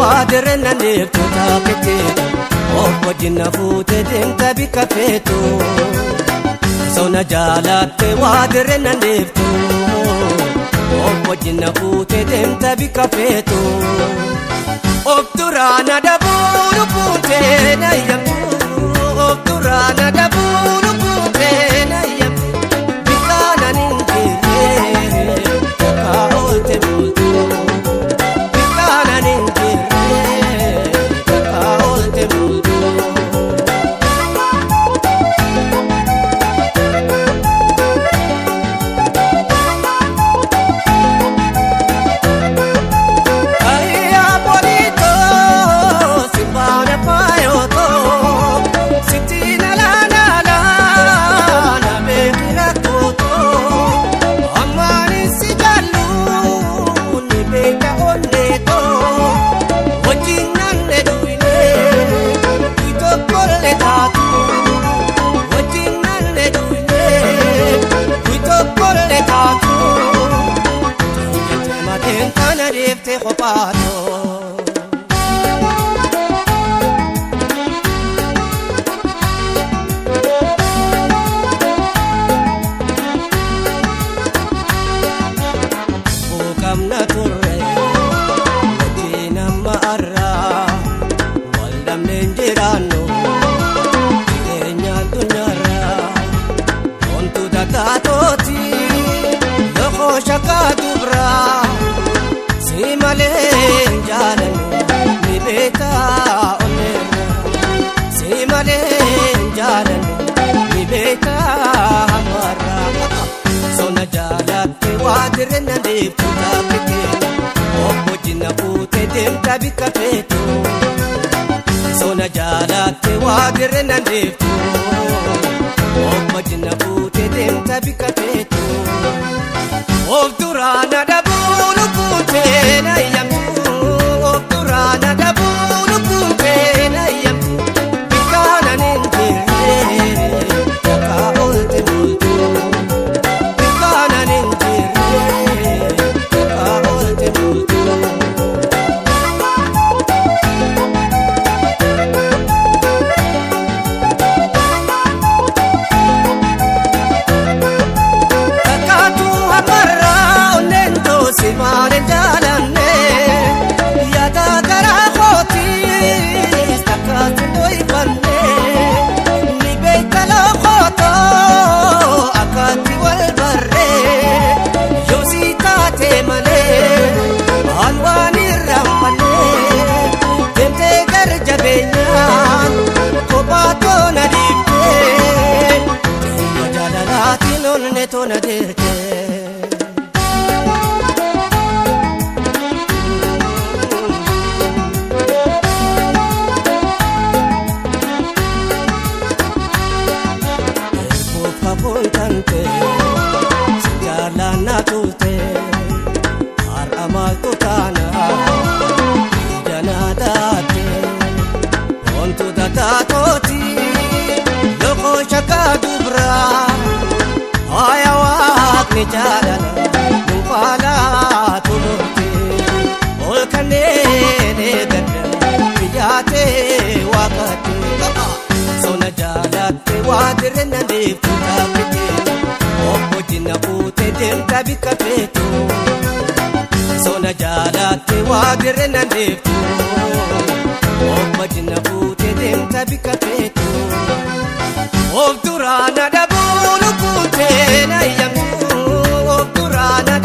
wadirna niftu taakete wajjina fuute deemta bika feetu sona jaalatte wadirna niftu wajjina fuute deemta bika feetu obdurana dabulu fuute nayyamtu obdurana dabulu fuute nayyamtu bikana ninjire kaolte multu bikana ninjire kaolte multu wadirna niftu taakete wajjina fuute deemta bika feetu sona jaalatte wadirna niftu wajjina fuute deemta bika feetu obdurana dabulu fuute nayyamtu obdurana dabulu fuute nayyamtu bikana ninjire kaolte multu bikana ninjire kaolte multu kakatu hamarra onento simane jalanne yada gara khoti stakatu doifanne ni beitalo khoto akati wal barre yosita temale alwani rampane temte gar jabenyan kopato nadite jalalati nonne to nadete Pontante jalana tulte har amal tutana jana date ontu data toti loko shaka dubra ayawat ni jalana nupala tuluti olkane ne gadda piyate wakati sona jalatte wadirna niftu taakete wajjina fuute deemta bika feetu sona jalatte wadirna niftu wajjina fuute deemta bika feetu obdurana dabulu fuute nayyamtu obdurana